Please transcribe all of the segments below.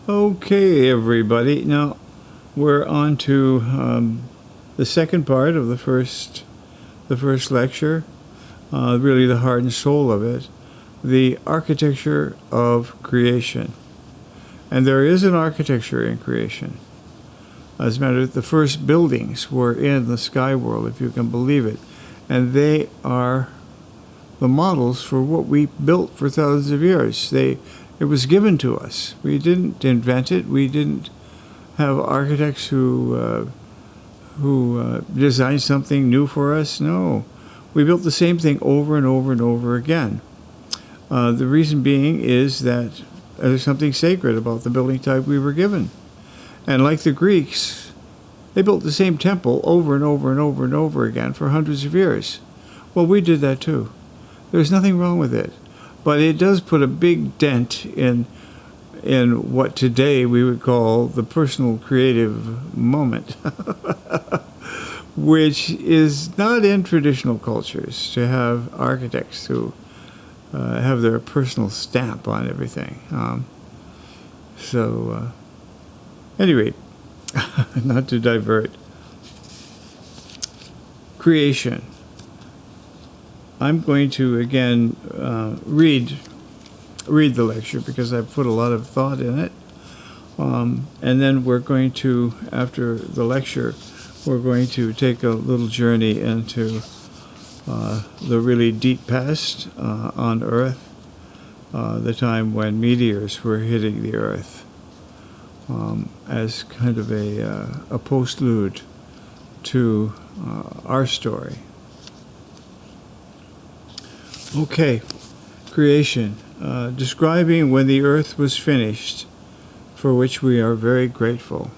Okay, everybody. Now we're on to the second part of the first lecture. Really, the heart and soul of it, the architecture of creation. And there is an architecture in creation. As a matter of fact, the first buildings were in the sky world, if you can believe it, and they are the models for what we built for thousands of years. It was given to us. We didn't invent it. We didn't have architects who designed something new for us. No, we built the same thing over and over and over again. The reason being is that there's something sacred about the building type we were given. And like the Greeks, they built the same temple over and over and over and over again for hundreds of years. Well, we did that too. There's nothing wrong with it. But it does put a big dent in what today we would call the personal creative moment, which is not in traditional cultures to have architects who have their personal stamp on everything. Anyway, not to divert. Creation. I'm going to again read the lecture because I've put a lot of thought in it, and then we're going to, after the lecture, we're going to take a little journey into the really deep past on Earth, the time when meteors were hitting the Earth, as kind of a postlude to our story. Okay, creation, describing when the earth was finished, for which we are very grateful.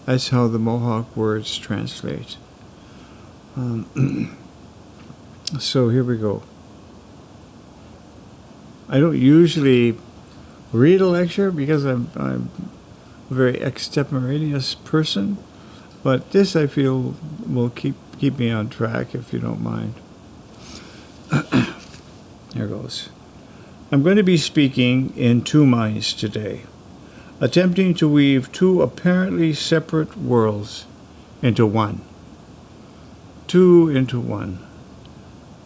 That's how the Mohawk words translate. So here we go. I don't usually read a lecture because I'm a very extemporaneous person, but this I feel will keep me on track, if you don't mind. Here goes. I'm going to be speaking in two minds today, attempting to weave two apparently separate worlds into one. Two into one.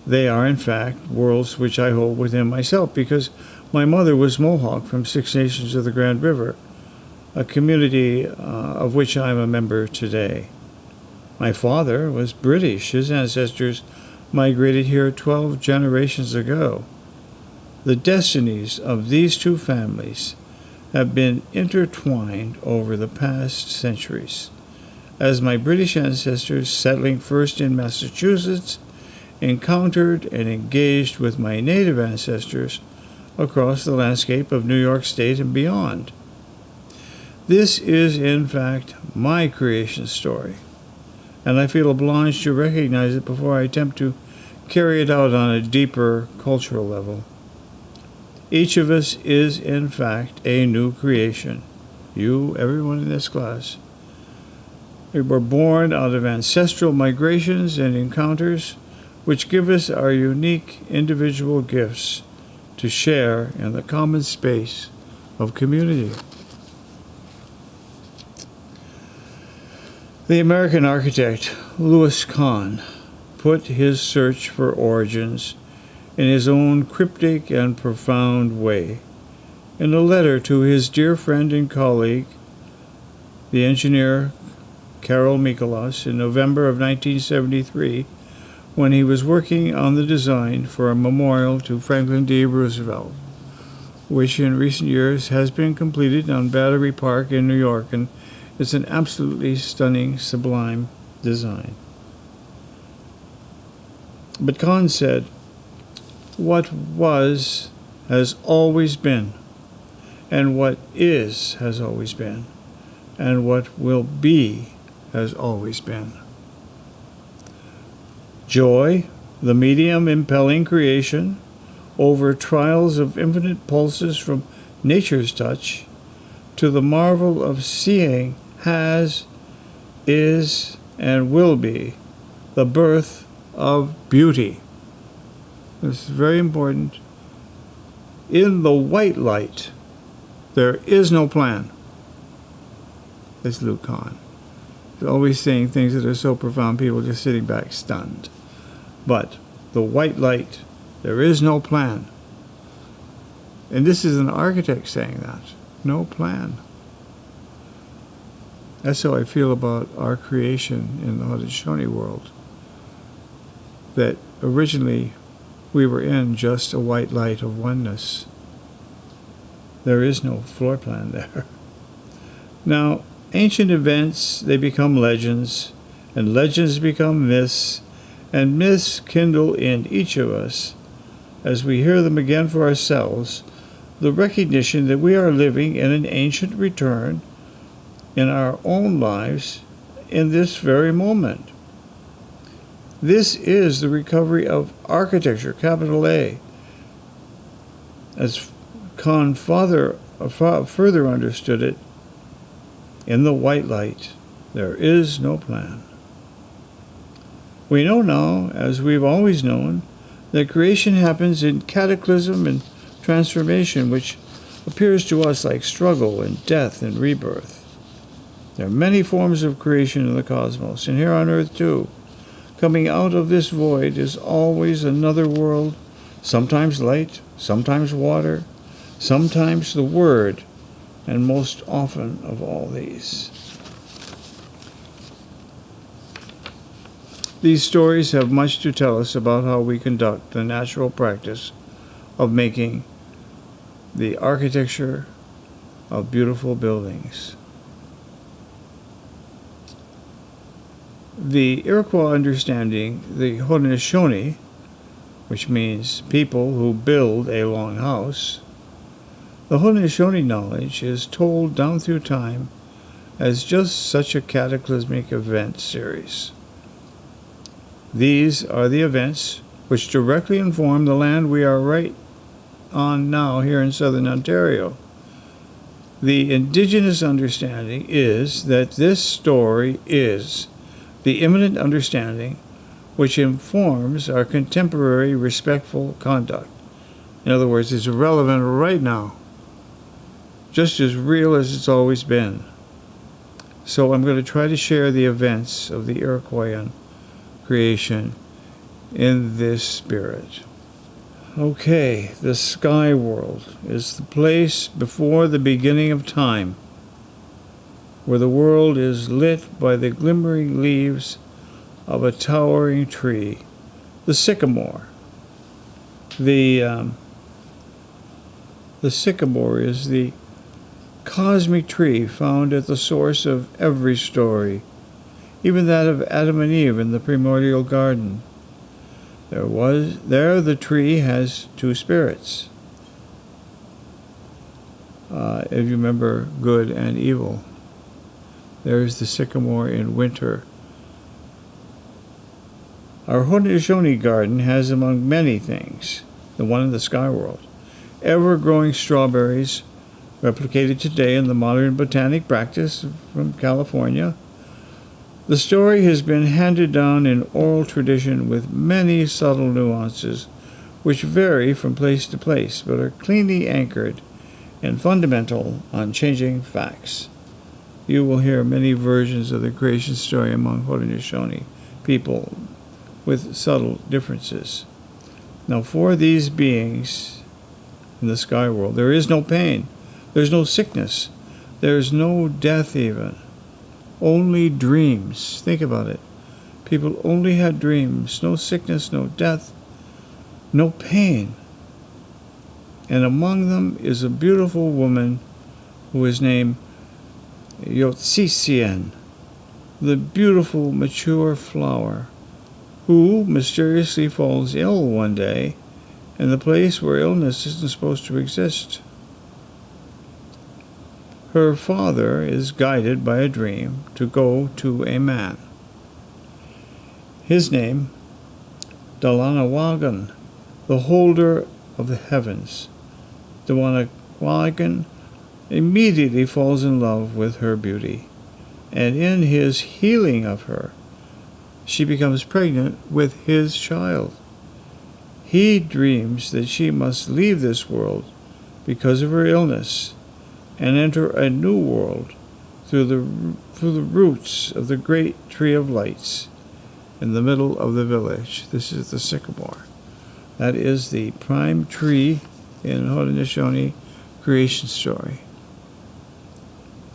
They are, in fact, worlds which I hold within myself because my mother was Mohawk from Six Nations of the Grand River, a community of which I am a member today. My father was British. His ancestors migrated here 12 generations ago. The destinies of these two families have been intertwined over the past centuries, as my British ancestors, settling first in Massachusetts, encountered and engaged with my native ancestors across the landscape of New York State and beyond. This is, in fact, my creation story, and I feel obliged to recognize it before I attempt to carry it out on a deeper cultural level. Each of us is, in fact, a new creation. You, everyone in this class. We were born out of ancestral migrations and encounters which give us our unique individual gifts to share in the common space of community. The American architect Louis Kahn put his search for origins in his own cryptic and profound way in a letter to his dear friend and colleague, the engineer Karol Mikolas, in November of 1973, when he was working on the design for a memorial to Franklin D. Roosevelt, which in recent years has been completed on Battery Park in New York, and it's an absolutely stunning, sublime design. But Kahn said, "What was has always been, and what is has always been, and what will be has always been." Joy, the medium impelling creation over trials of infinite pulses from nature's touch to the marvel of seeing, has, is, and will be the birth of beauty. This is very important. In the white light, there is no plan. as Luke Kahn. He's always saying things that are so profound, people just sitting back stunned. But the white light, there is no plan. And this is an architect saying that. No plan. That's how I feel about our creation in the Haudenosaunee world. That originally we were in just a white light of oneness. There is no floor plan there. Now, ancient events, they become legends, and legends become myths, and myths kindle in each of us, as we hear them again for ourselves, the recognition that we are living in an ancient return in our own lives in this very moment. This is the recovery of architecture, capital A. As Kahn further understood it, in the white light, there is no plan. We know now, as we've always known, that creation happens in cataclysm and transformation, which appears to us like struggle and death and rebirth. There are many forms of creation in the cosmos, and here on Earth too. Coming out of this void is always another world, sometimes light, sometimes water, sometimes the Word, and most often of all these. These stories have much to tell us about how we conduct the natural practice of making the architecture of beautiful buildings. The Iroquois understanding, the Haudenosaunee, which means people who build a long house, the Haudenosaunee knowledge is told down through time as just such a cataclysmic event series. These are the events which directly inform the land we are right on now here in southern Ontario. The indigenous understanding is that this story is the immanent understanding which informs our contemporary respectful conduct. In other words, it's relevant right now, just as real as it's always been. So I'm going to try to share the events of the Iroquoian creation in this spirit. Okay, the sky world is the place before the beginning of time, where the world is lit by the glimmering leaves of a towering tree, the sycamore. The sycamore is the cosmic tree found at the source of every story, even that of Adam and Eve in the primordial garden. There the tree has two spirits, if you remember, good and evil. There's the sycamore in winter. Our Haudenosaunee garden has, among many things, the one in the sky world, ever-growing strawberries, replicated today in the modern botanic practice from California. The story has been handed down in oral tradition with many subtle nuances, which vary from place to place, but are cleanly anchored and fundamental, unchanging facts. You will hear many versions of the creation story among Haudenosaunee people with subtle differences. Now, for these beings in the sky world, there is no pain, there's no sickness, there's no death even, only dreams. Think about it. People only had dreams, no sickness, no death, no pain. And among them is a beautiful woman who is named Yotsisien, the beautiful mature flower, who mysteriously falls ill one day in the place where illness isn't supposed to exist. Her father is guided by a dream to go to a man. His name, Dalanawagan, the holder of the heavens. Dalanawagan immediately falls in love with her beauty, and in his healing of her, she becomes pregnant with his child. He dreams that she must leave this world because of her illness and enter a new world through the roots of the great tree of lights in the middle of the village. This is the sycamore. That is the prime tree in Haudenosaunee creation story.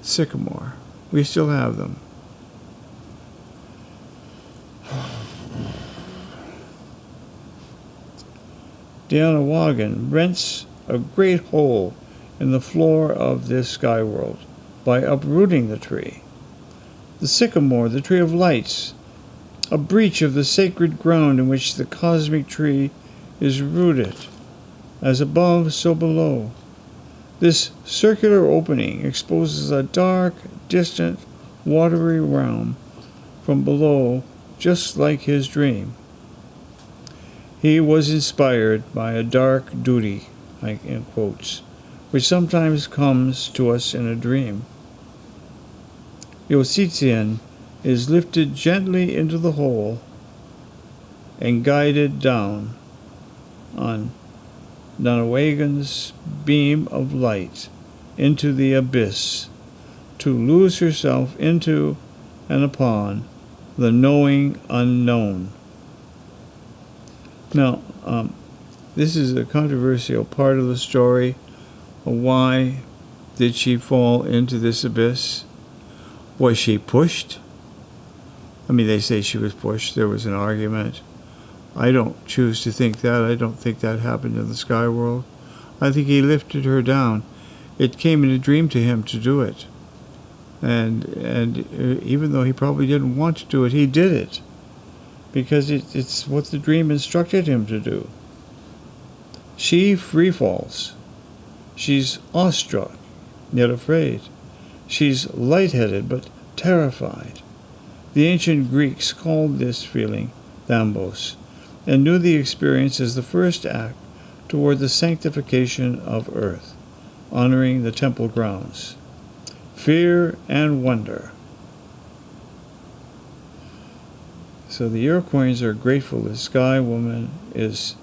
Sycamore. We still have them. Deonawagan rents a great hole in the floor of this sky world by uprooting the tree. The sycamore, the tree of lights, a breach of the sacred ground in which the cosmic tree is rooted, as above, so below. This circular opening exposes a dark, distant, watery realm from below, just like his dream. He was inspired by a dark duty, in quotes, which sometimes comes to us in a dream. Yositien is lifted gently into the hole and guided down on Nanawagan's beam of light into the abyss to lose herself into and upon the knowing unknown. Now, this is a controversial part of the story. Why did she fall into this abyss? Was she pushed? I mean, they say she was pushed. There was an argument. I don't choose to think that. I don't think that happened in the sky world. I think he lifted her down. It came in a dream to him to do it. And even though he probably didn't want to do it, he did it. Because it's what the dream instructed him to do. She free falls. She's awestruck, yet afraid. She's lightheaded, but terrified. The ancient Greeks called this feeling thambos, and knew the experience as the first act toward the sanctification of earth, honoring the temple grounds. Fear and wonder. So the Iroquois are grateful the Sky Woman is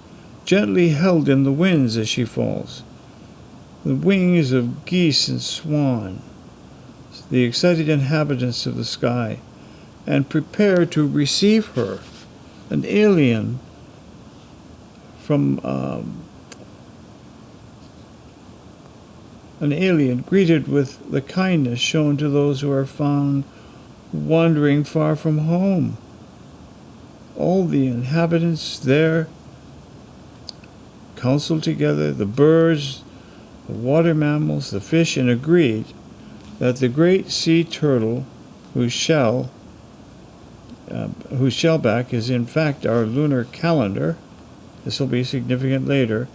gently held in the winds as she falls. The wings of geese and swan, the excited inhabitants of the sky, and prepare to receive her, an alien greeted with the kindness shown to those who are found wandering far from home. All the inhabitants there counseled together, the birds, the water mammals, the fish, and agreed that the great sea turtle, whose shellback is in fact our lunar calendar, this will be significant later.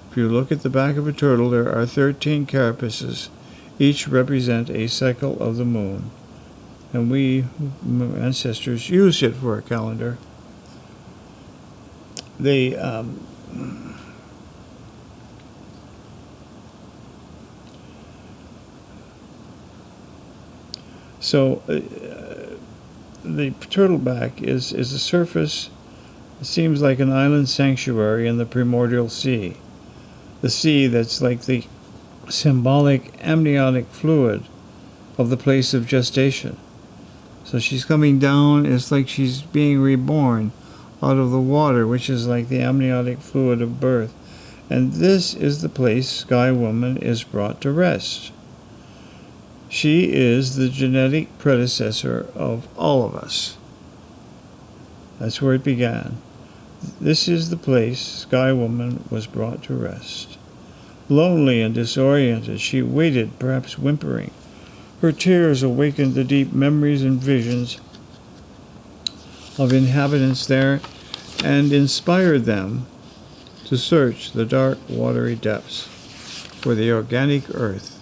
If you look at the back of a turtle, there are 13 carapaces. Each represent a cycle of the moon. And we, ancestors, used it for a calendar. So the turtleback is a surface. It seems like an island sanctuary in the primordial sea. The sea that's like the symbolic amniotic fluid of the place of gestation. So she's coming down, it's like she's being reborn out of the water, which is like the amniotic fluid of birth. And this is the place Sky Woman is brought to rest. She is the genetic predecessor of all of us. That's where it began. This is the place Sky Woman was brought to rest. Lonely and disoriented, she waited, perhaps whimpering. Her tears awakened the deep memories and visions of inhabitants there and inspired them to search the dark, watery depths for the organic earth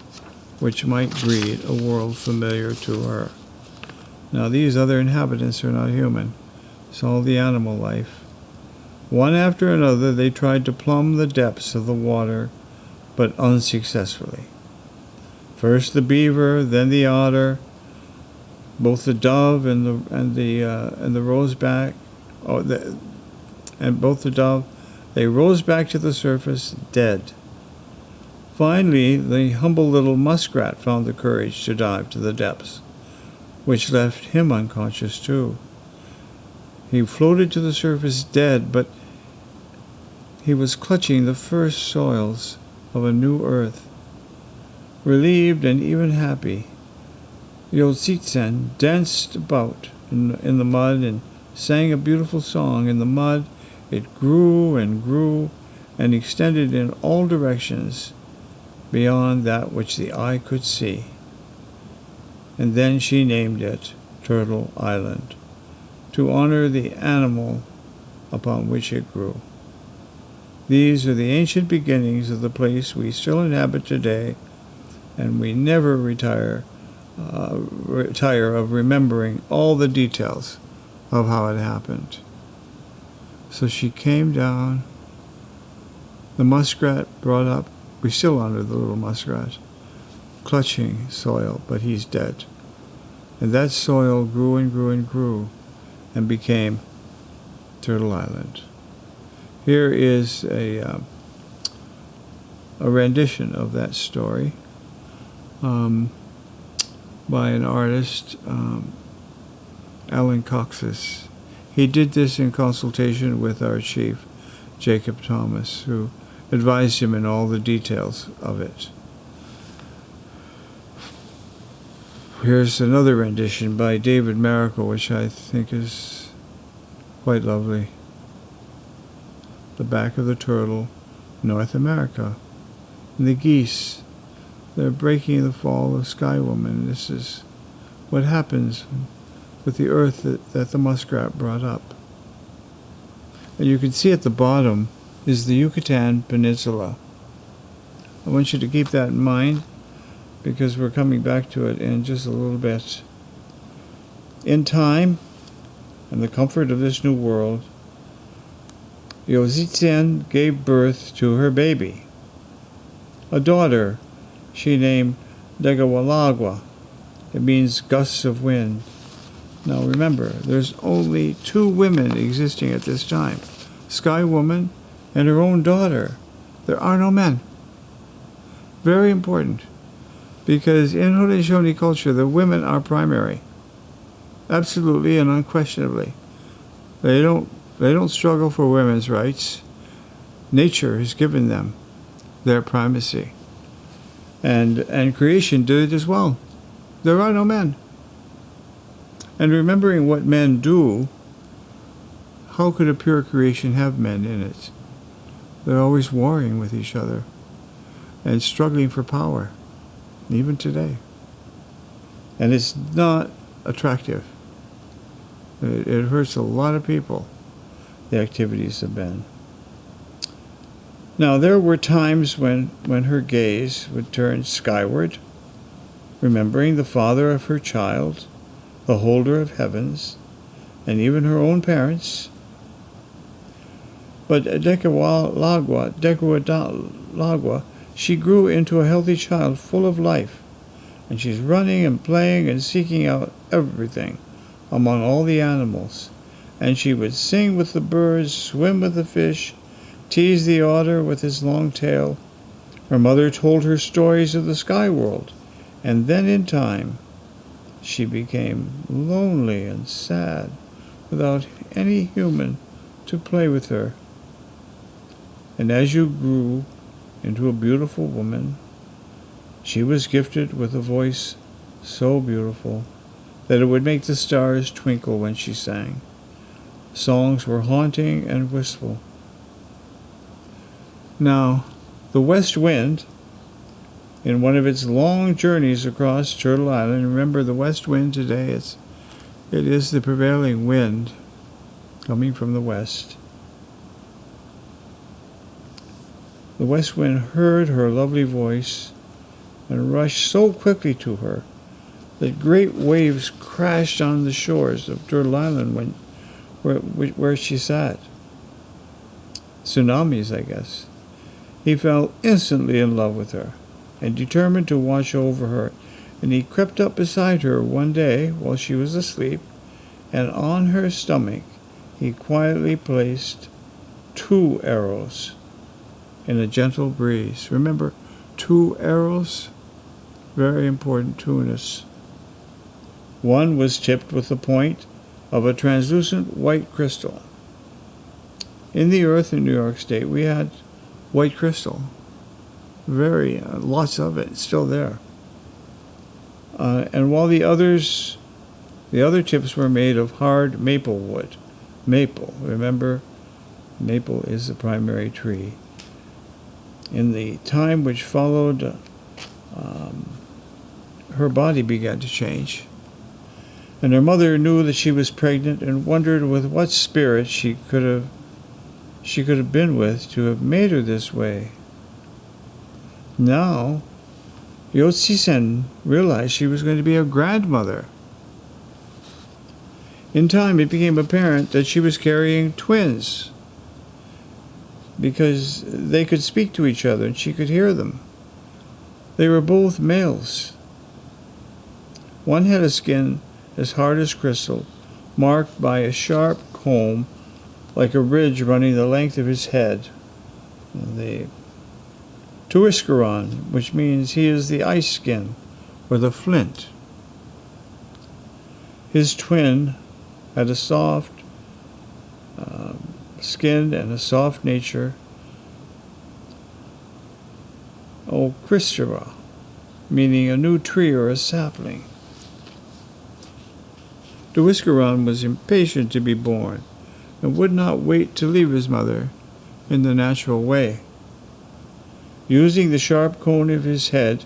which might breed a world familiar to her. Now, these other inhabitants are not human. It's all the animal life. One after another, they tried to plumb the depths of the water, but unsuccessfully. First the beaver, then the otter, both the dove and the roseback, and both the dove, they rose back to the surface dead. Finally, the humble little muskrat found the courage to dive to the depths. which left him unconscious too. He floated to the surface dead, but he was clutching the first soils of a new earth. Relieved and even happy, Yozitzen danced about in the mud and sang a beautiful song. In the mud, it grew and grew and extended in all directions beyond that which the eye could see. And then she named it Turtle Island, to honor the animal upon which it grew. These are the ancient beginnings of the place we still inhabit today, and we never retire of remembering all the details of how it happened. So she came down. The muskrat brought up. We still honor the little muskrat, clutching soil, but he's dead. And that soil grew and grew and grew and became Turtle Island. Here is a rendition of that story by an artist, Alan Coxis. He did this in consultation with our chief, Jacob Thomas, who advised him in all the details of it. Here's another rendition by David Miracle, which I think is quite lovely. The back of the turtle, North America. And the geese, they're breaking the fall of Sky Woman. This is what happens with the earth that the muskrat brought up. And you can see at the bottom is the Yucatan Peninsula. I want you to keep that in mind because we're coming back to it in just a little bit. In time and the comfort of this new world, Yozitzen gave birth to her baby, a daughter she named Degawalagwa. It means gusts of wind. Now remember, there's only two women existing at this time, Sky Woman and her own daughter. There are no men. Very important, because in Haudenosaunee culture, the women are primary, absolutely and unquestionably. They don't struggle for women's rights. Nature has given them their primacy. And creation did it as well. There are no men. And remembering what men do, how could a pure creation have men in it? They're always warring with each other and struggling for power, even today. And it's not attractive. It hurts a lot of people, the activities have been. Now, there were times when her gaze would turn skyward, remembering the father of her child, the holder of heavens, and even her own parents. But Degawalagwa, she grew into a healthy child full of life, and she's running and playing and seeking out everything among all the animals. And she would sing with the birds, swim with the fish, tease the otter with his long tail. Her mother told her stories of the sky world, and then in time, she became lonely and sad without any human to play with her. And as you grew into a beautiful woman, she was gifted with a voice so beautiful that it would make the stars twinkle when she sang. Songs were haunting and wistful. Now, the west wind, in one of its long journeys across Turtle Island, remember the west wind today, it is the prevailing wind coming from the west. The west wind heard her lovely voice and rushed so quickly to her that great waves crashed on the shores of Turtle Island where she sat. Tsunamis, I guess. He fell instantly in love with her and determined to watch over her, and he crept up beside her one day while she was asleep, and on her stomach he quietly placed 2 arrows in a gentle breeze. Remember, 2 arrows? Very important to us. One was tipped with the point of a translucent white crystal. In the earth in New York State, we had white crystal. Lots of it, still there. And while the other tips were made of hard maple wood. Maple, remember, maple is the primary tree. In the time which followed, her body began to change. And her mother knew that she was pregnant and wondered with what spirit she could have been with to have made her this way. Now, Yotsi-sen realized she was going to be a grandmother. In time, it became apparent that she was carrying twins because they could speak to each other and she could hear them. They were both males. One had a skin as hard as crystal, marked by a sharp comb like a ridge running the length of his head. The Tuiskaron, which means he is the ice skin or the flint. His twin had a soft skin and a soft nature. Christera, meaning a new tree or a sapling. Tuiskaron was impatient to be born and would not wait to leave his mother in the natural way. Using the sharp cone of his head,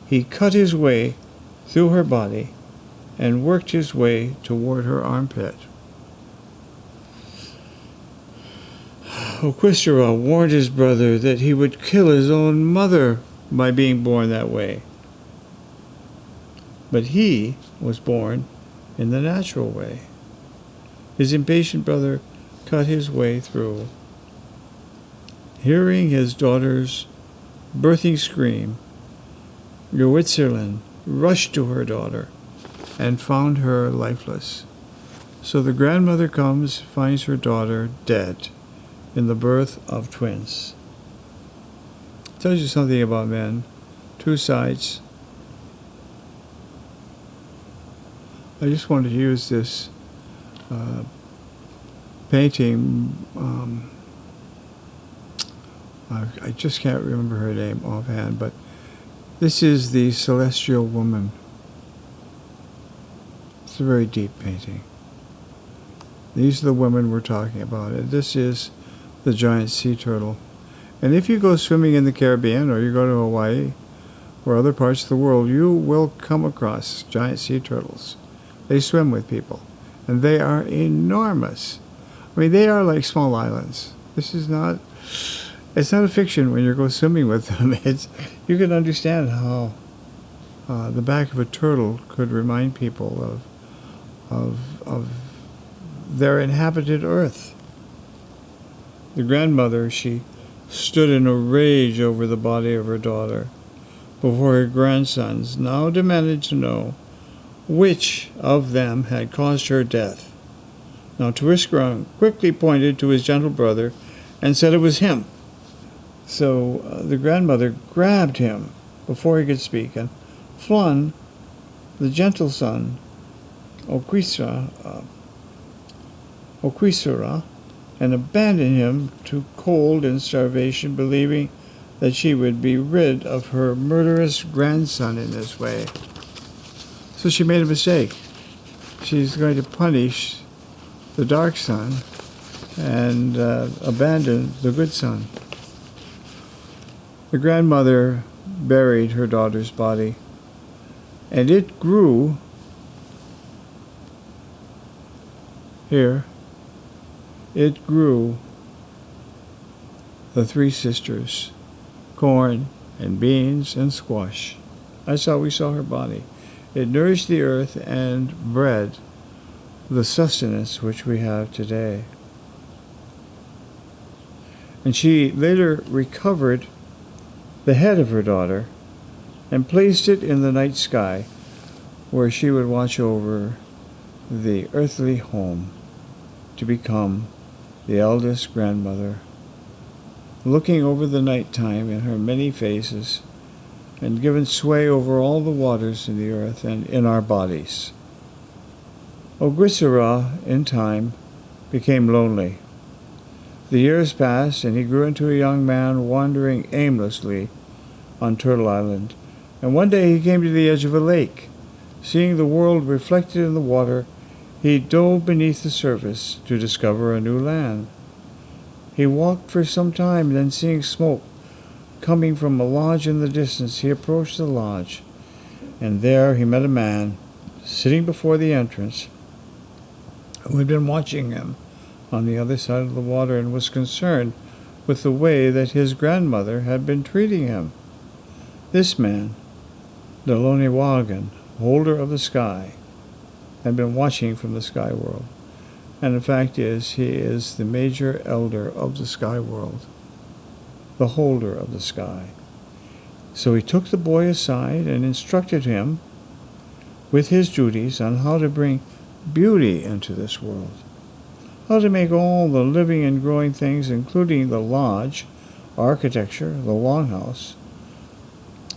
he cut his way through her body and worked his way toward her armpit. Oquistera warned his brother that he would kill his own mother by being born that way. But he was born in the natural way. His impatient brother cut his way through. Hearing his daughter's birthing scream, Yoitzerlin rushed to her daughter and found her lifeless. So the grandmother comes, finds her daughter dead in the birth of twins. Tells you something about men. Two sides. I just wanted to use this painting. I just can't remember her name offhand, but this is the Celestial Woman. It's a very deep painting. These are the women we're talking about. And this is the giant sea turtle. And if you go swimming in the Caribbean or you go to Hawaii or other parts of the world, you will come across giant sea turtles. They swim with people, and they are enormous. I mean, they are like small islands. It's not a fiction when you go swimming with them. You can understand how the back of a turtle could remind people of their inhabited earth. The grandmother, she stood in a rage over the body of her daughter before her grandsons now demanded to know which of them had caused her death. Now Tuiskaron quickly pointed to his gentle brother and said it was him. So the grandmother grabbed him before he could speak and flung the gentle son, Oquisera, and abandoned him to cold and starvation, believing that she would be rid of her murderous grandson in this way. So she made a mistake. She's going to punish the dark son and abandon the good son. The grandmother buried her daughter's body, and it grew here. It grew the three sisters, corn and beans and squash. That's how we saw her body. It nourished the earth and bred the sustenance which we have today. And she later recovered the head of her daughter and placed it in the night sky where she would watch over the earthly home to become the eldest grandmother, looking over the nighttime in her many faces and given sway over all the waters in the earth and in our bodies. Ogwisara, in time, became lonely. The years passed, and he grew into a young man wandering aimlessly on Turtle Island. And one day he came to the edge of a lake. Seeing the world reflected in the water, he dove beneath the surface to discover a new land. He walked for some time, then seeing smoke coming from a lodge in the distance, he approached the lodge, and there he met a man sitting before the entrance who had been watching him on the other side of the water and was concerned with the way that his grandmother had been treating him. This man, the Loniwagan, holder of the sky, had been watching from the sky world. And the fact is, he is the major elder of the sky world, the holder of the sky. So he took the boy aside and instructed him with his duties on how to bring beauty into this world, how to make all the living and growing things, including the lodge, architecture, the longhouse,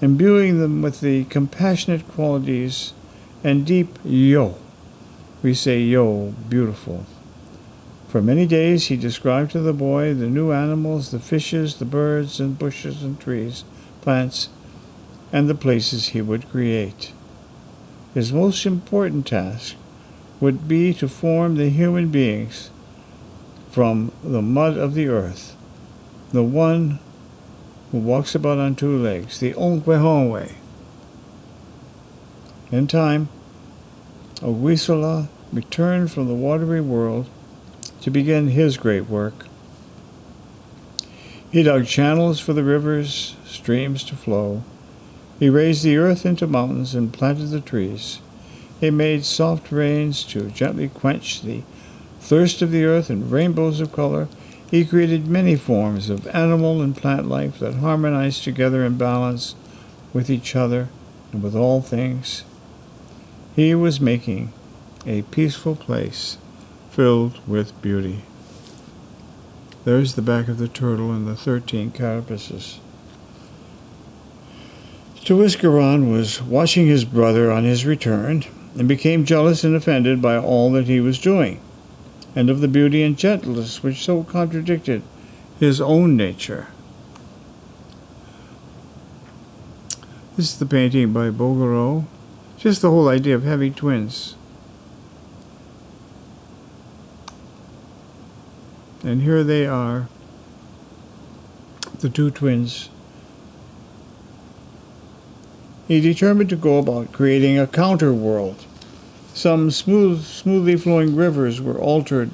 imbuing them with the compassionate qualities and deep yo. We say yo, beautiful. For many days he described to the boy the new animals, the fishes, the birds and bushes and trees, plants, and the places he would create. His most important task would be to form the human beings from the mud of the earth, the one who walks about on two legs, the Onkwehowe. In time, Ogwisala returned from the watery world to begin his great work. He dug channels for the rivers, streams to flow. He raised the earth into mountains and planted the trees. He made soft rains to gently quench the thirst of the earth and rainbows of color. He created many forms of animal and plant life that harmonized together in balance with each other and with all things. He was making a peaceful place filled with beauty. There's the back of the turtle and the 13 carapaces. Tuiskaran was watching his brother on his return and became jealous and offended by all that he was doing, and of the beauty and gentleness which so contradicted his own nature. This is the painting by Bouguereau. Just the whole idea of having twins. And here they are, the two twins. He determined to go about creating a counter-world. Some smoothly flowing rivers were altered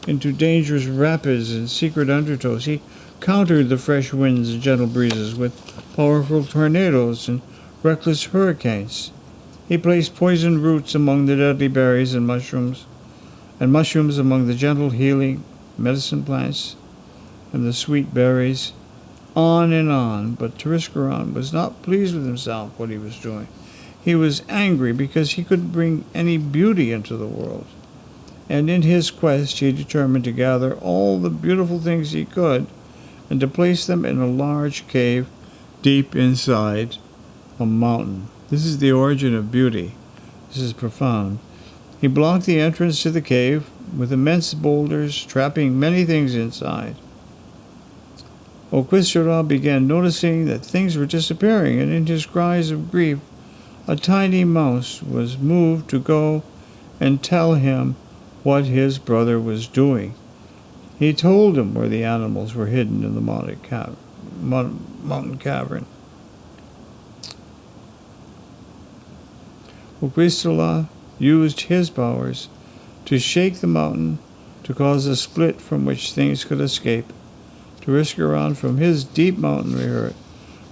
into dangerous rapids and secret undertows. He countered the fresh winds and gentle breezes with powerful tornadoes and reckless hurricanes. He placed poisoned roots among the deadly berries and mushrooms among the gentle healing medicine plants and the sweet berries. On and on, but Tuiskaran was not pleased with himself, what he was doing. He was angry because he couldn't bring any beauty into the world. And in his quest, he determined to gather all the beautiful things he could and to place them in a large cave deep inside a mountain. This is the origin of beauty. This is profound. He blocked the entrance to the cave with immense boulders, trapping many things inside. Ogwisara began noticing that things were disappearing, and in his cries of grief, a tiny mouse was moved to go and tell him what his brother was doing. He told him where the animals were hidden in the mountain cavern. Ogwisara used his powers to shake the mountain to cause a split from which things could escape. Tuiskaran, from his deep mountain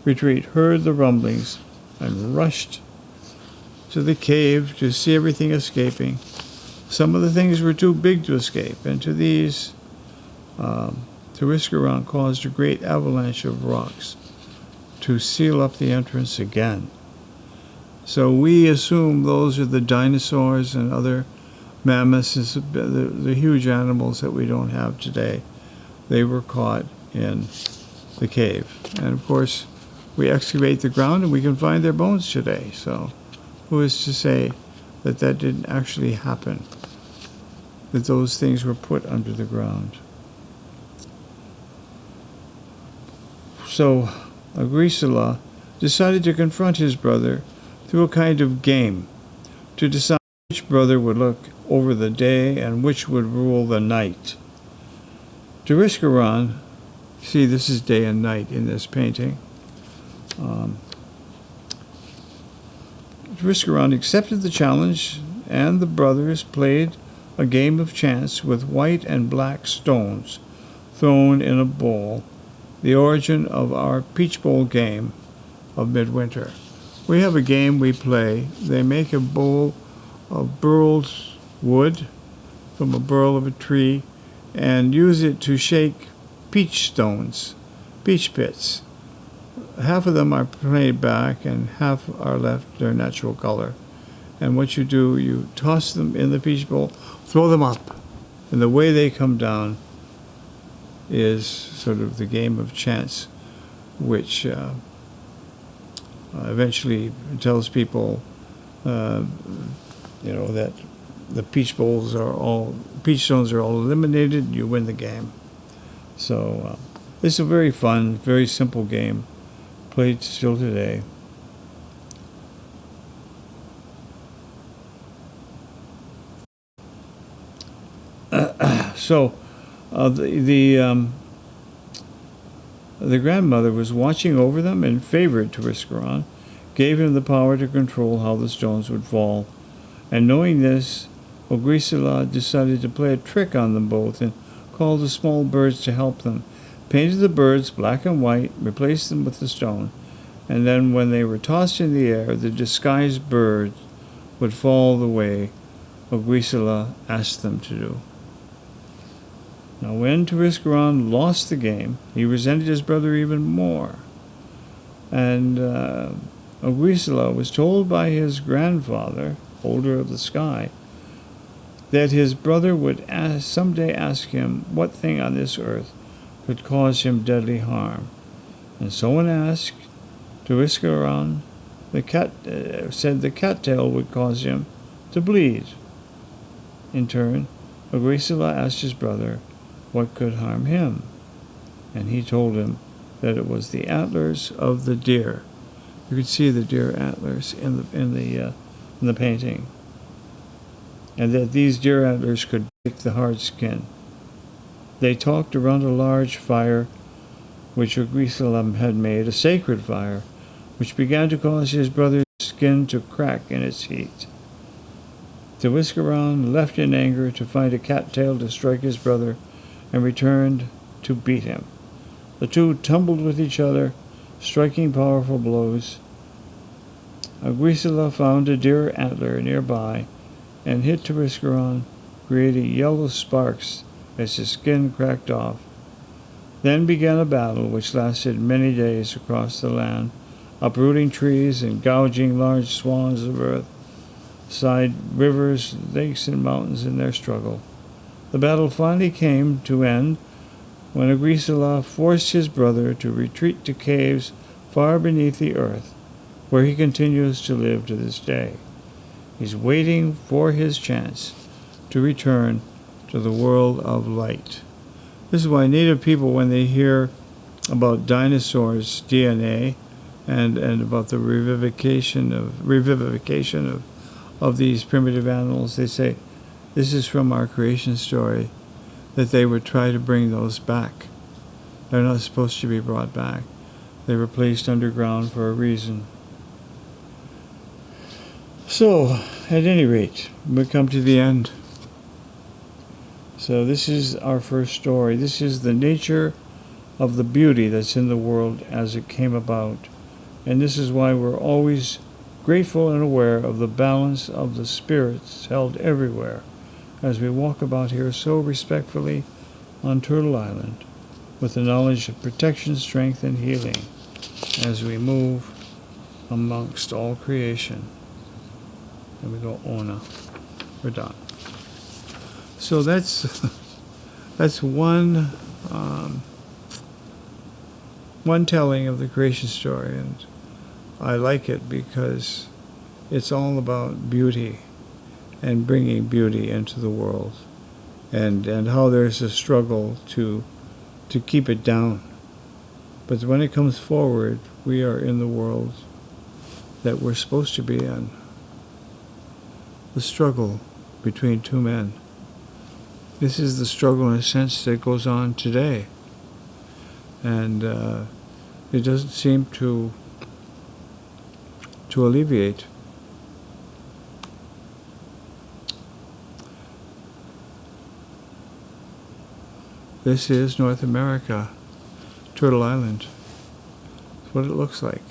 retreat, heard the rumblings and rushed to the cave to see everything escaping. Some of the things were too big to escape, and to these, Tuiskaran caused a great avalanche of rocks to seal up the entrance again. So we assume those are the dinosaurs and other mammoths, the huge animals that we don't have today. They were caught in the cave. And of course, we excavate the ground and we can find their bones today. So who is to say that that didn't actually happen? that those things were put under the ground. So Agrisala decided to confront his brother through a kind of game to decide which brother would look over the day and which would rule the night. Turiscaron, see, this is day and night in this painting. Turiscaron accepted the challenge, and the brothers played a game of chance with white and black stones thrown in a bowl, the origin of our peach bowl game of midwinter. We have a game we play. They make a bowl of burled wood from a burl of a tree and use it to shake peach stones, peach pits. Half of them are played back and half are left their natural color. And what you do, you toss them in the peach bowl, throw them up, and the way they come down is sort of the game of chance, which eventually tells people, that the peach stones are all eliminated. You win the game. So it's a very fun, very simple game, played still today. So the grandmother was watching over them and favored Turiscaron, gave him the power to control how the stones would fall. And knowing this, Agrisala decided to play a trick on them both and called the small birds to help them, painted the birds black and white, replaced them with the stone, and then when they were tossed in the air, the disguised birds would fall the way Agrisala asked them to do. Now when Turiscaron lost the game, he resented his brother even more. And Agrisala was told by his grandfather, Holder of the Sky, that his brother would someday ask him what thing on this earth could cause him deadly harm. And someone asked Turiscaron, said the cattail would cause him to bleed. In turn, Agrisala asked his brother what could harm him, and he told him that it was the antlers of the deer. You could see the deer antlers in the painting, and that these deer antlers could break the hard skin. They talked around a large fire which Agrisala had made, a sacred fire, which began to cause his brother's skin to crack in its heat. Turiscaron left in anger to find a cattail to strike his brother and returned to beat him. The two tumbled with each other, striking powerful blows. Agrisala found a deer antler nearby and hit Turiscaron, creating yellow sparks as his skin cracked off. Then began a battle which lasted many days across the land, uprooting trees and gouging large swathes of earth, side rivers, lakes, and mountains in their struggle. The battle finally came to end when Agrisala forced his brother to retreat to caves far beneath the earth, where he continues to live to this day. He's waiting for his chance to return to the world of light. This is why Native people, when they hear about dinosaurs' DNA and about the revivification of these primitive animals, they say, this is from our creation story, that they would try to bring those back. They're not supposed to be brought back. They were placed underground for a reason. So, at any rate, we come to the end. So this is our first story. This is the nature of the beauty that's in the world as it came about. And this is why we're always grateful and aware of the balance of the spirits held everywhere as we walk about here so respectfully on Turtle Island with the knowledge of protection, strength, and healing as we move amongst all creation. And we go, Ona. We're done. So that's one telling of the creation story, and I like it because it's all about beauty and bringing beauty into the world. and how there's a struggle to keep it down. But when it comes forward, we are in the world that we're supposed to be in. The struggle between two men. This is the struggle, in a sense, that goes on today. And it doesn't seem to alleviate. This is North America, Turtle Island. That's what it looks like.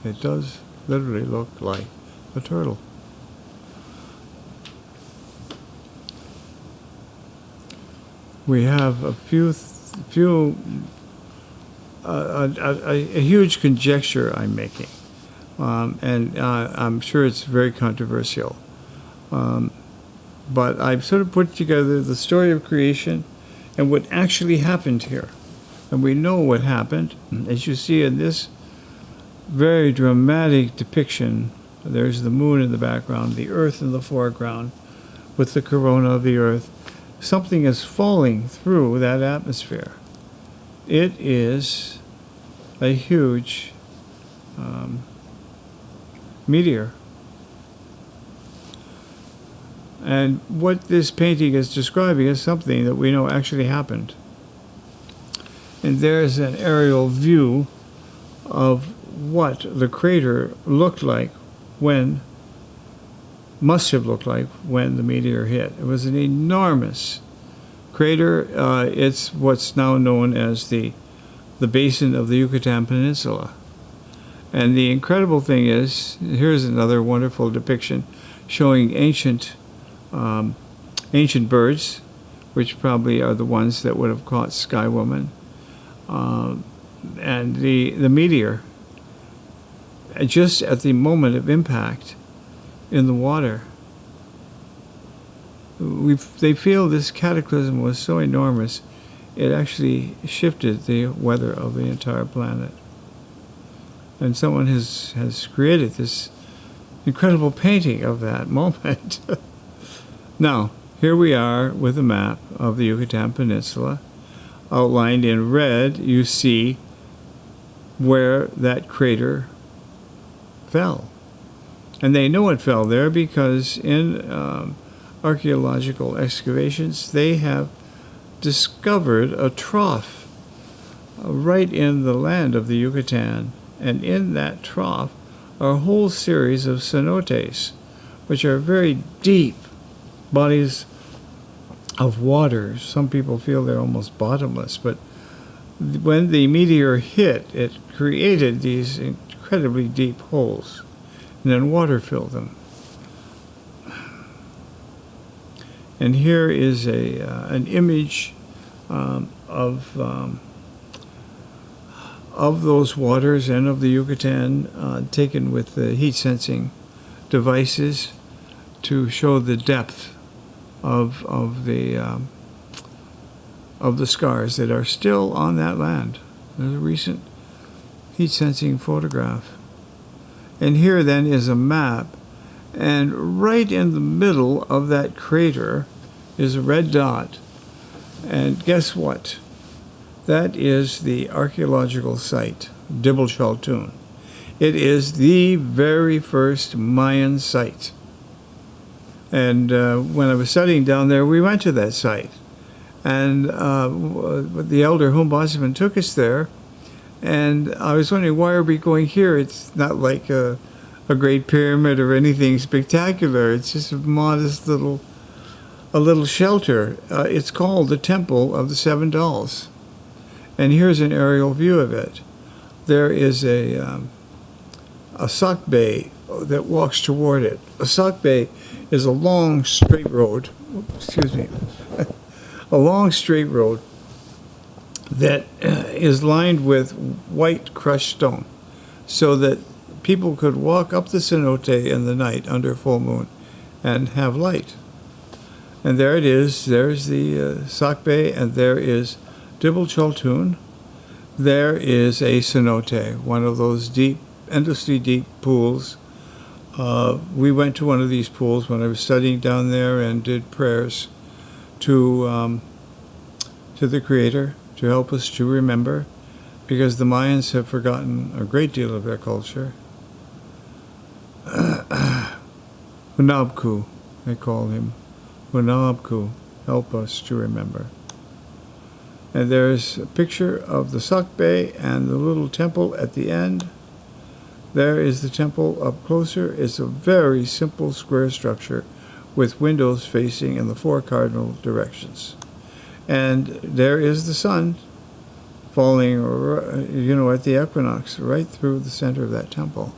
It does literally look like a turtle. We have a huge conjecture I'm making, and I'm sure it's very controversial. But I've sort of put together the story of creation and what actually happened here. And we know what happened. As you see in this very dramatic depiction, there's the moon in the background, the earth in the foreground, with the corona of the earth. Something is falling through that atmosphere. It is a huge meteor. And what this painting is describing is something that we know actually happened. And there's an aerial view of what the crater looked like must have looked like when the meteor hit. It was an enormous crater. It's what's now known as the basin of the Yucatan Peninsula. And the incredible thing is, here's another wonderful depiction showing ancient birds, which probably are the ones that would have caught Sky Woman. And the meteor, just at the moment of impact in the water, they feel this cataclysm was so enormous, it actually shifted the weather of the entire planet. And someone has created this incredible painting of that moment. Now, here we are with a map of the Yucatan Peninsula. Outlined in red, you see where that crater fell. And they know it fell there because in archaeological excavations, they have discovered a trough right in the land of the Yucatan. And in that trough are a whole series of cenotes, which are very deep bodies of water. Some people feel they're almost bottomless, but when the meteor hit, it created these incredibly deep holes, and then water filled them. And here is an image of those waters and of the Yucatan, taken with the heat sensing devices to show the depth of the scars that are still on that land. There's a recent heat sensing photograph. And here then is a map, and right in the middle of that crater is a red dot. And guess what? That is the archaeological site, Dibble Chaltun. It is the very first Mayan site. And when I was studying down there, we went to that site. And the elder Humbasman took us there. And I was wondering, why are we going here? It's not like a great pyramid or anything spectacular. It's just a modest little shelter. It's called the Temple of the Seven Dolls. And here's an aerial view of it. There is a sakbe that walks toward it. A sakbe is a long straight road, a long straight road that is lined with white crushed stone, so that people could walk up the cenote in the night under full moon and have light. And there it is. There's the sakbe, and there is Dibble Chaltun. There is a cenote, one of those deep, endlessly deep pools. We went to one of these pools when I was studying down there and did prayers to the Creator to help us to remember, because the Mayans have forgotten a great deal of their culture. Hunabku, they call him. Hunabku, help us to remember. And there's a picture of the Sakbe and the little temple at the end. There is the temple up closer. It's a very simple square structure with windows facing in the 4 cardinal directions. And there is the sun falling, at the equinox, right through the center of that temple.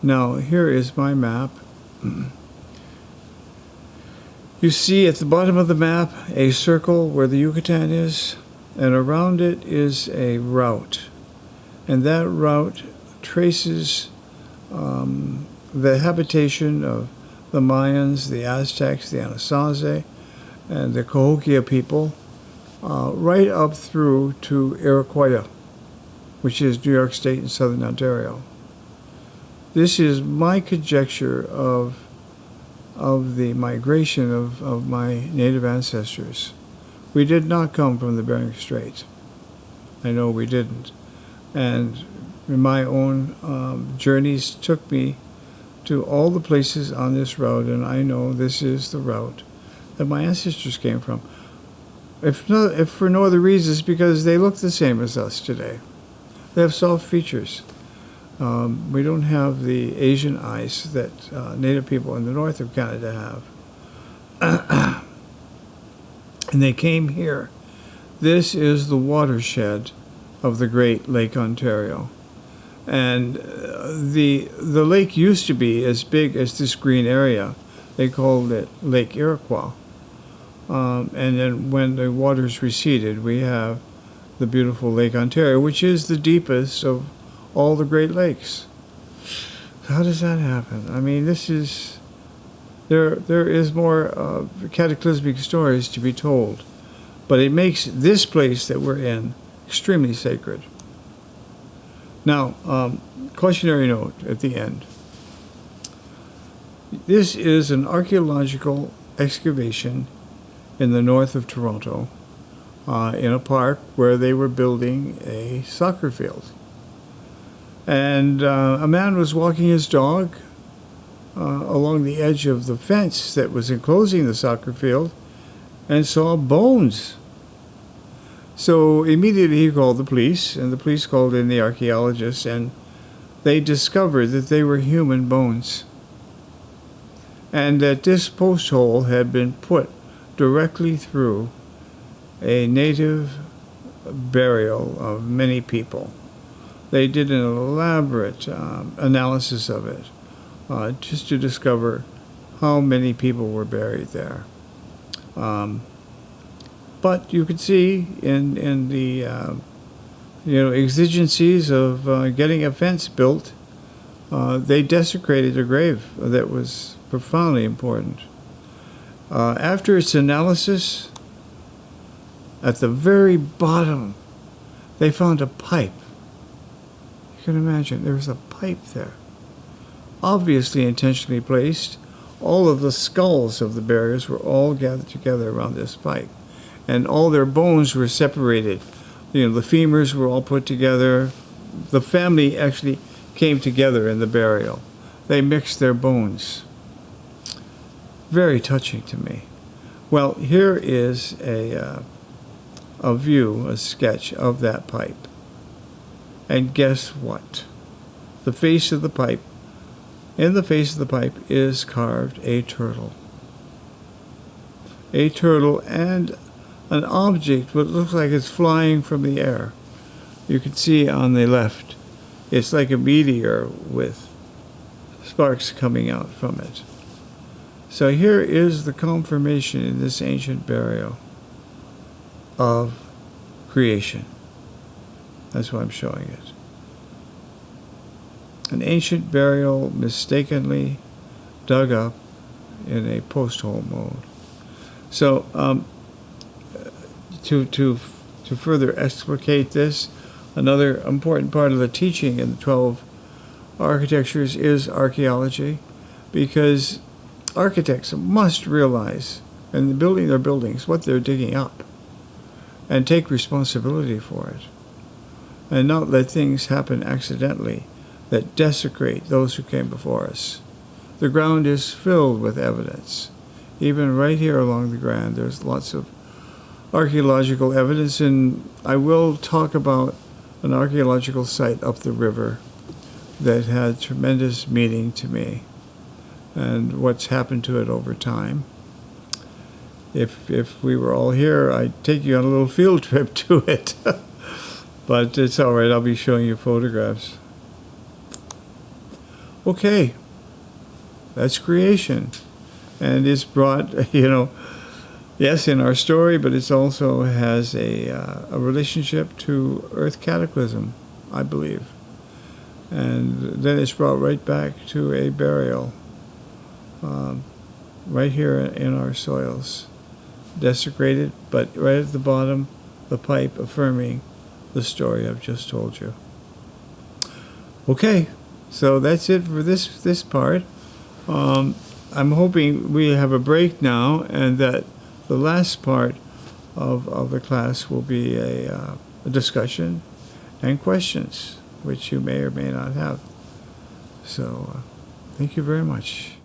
Now, here is my map. You see at the bottom of the map a circle where the Yucatan is, and around it is a route. And that route traces the habitation of the Mayans, the Aztecs, the Anasazi, and the Cahokia people, right up through to Iroquois, which is New York State and southern Ontario. This is my conjecture of the migration of my native ancestors. We did not come from the Bering Strait. I know we didn't. And my own journeys took me to all the places on this route, and I know this is the route that my ancestors came from. If for no other reasons, because they look the same as us today. They have soft features. We don't have the Asian eyes that Native people in the north of Canada have. And they came here. This is the watershed of the Great Lake Ontario. And the lake used to be as big as this green area. They called it Lake Iroquois. And then when the waters receded, we have the beautiful Lake Ontario, which is the deepest of all the Great Lakes. How does that happen? I mean, there is more cataclysmic stories to be told, but it makes this place that we're in extremely sacred. Now, cautionary note at the end. This is an archaeological excavation in the north of Toronto, in a park where they were building a soccer field. And a man was walking his dog along the edge of the fence that was enclosing the soccer field and saw bones. So immediately he called the police, and the police called in the archaeologists, and they discovered that they were human bones, and that this post hole had been put directly through a native burial of many people. They did an elaborate analysis of it, just to discover how many people were buried there. But you could see in the exigencies of getting a fence built, they desecrated a grave that was profoundly important. After its analysis, at the very bottom, they found a pipe. You can imagine, there was a pipe there, obviously intentionally placed. All of the skulls of the buriers were all gathered together around this pipe, and all their bones were separated. The femurs were all put together. The family actually came together in the burial. They mixed their bones. Very touching to me. Well, here is a view, a sketch of that pipe. And guess what? The face of the pipe, in the face of the pipe is carved a turtle. A turtle and an object that looks like it's flying from the air. You can see on the left, it's like a meteor with sparks coming out from it. So here is the confirmation in this ancient burial of creation. That's why I'm showing it. An ancient burial mistakenly dug up in a post hole mode. So to further explicate this, another important part of the teaching in the 12 architectures is archaeology. because architects must realize, in building their buildings, what they're digging up, and take responsibility for it, and not let things happen accidentally that desecrate those who came before us. The ground is filled with evidence. Even right here along the Grand, there's lots of archaeological evidence, and I will talk about an archaeological site up the river that had tremendous meaning to me and what's happened to it over time. If we were all here, I'd take you on a little field trip to it. But it's all right, I'll be showing you photographs. Okay, that's creation. And it's brought, yes, in our story, but it also has a relationship to Earth cataclysm, I believe. And then it's brought right back to a burial right here in our soils. Desecrated, but right at the bottom, the pipe affirming the story I've just told you. Okay, so that's it for this part. I'm hoping we have a break now, and that the last part of the class will be a discussion and questions, which you may or may not have. So, thank you very much.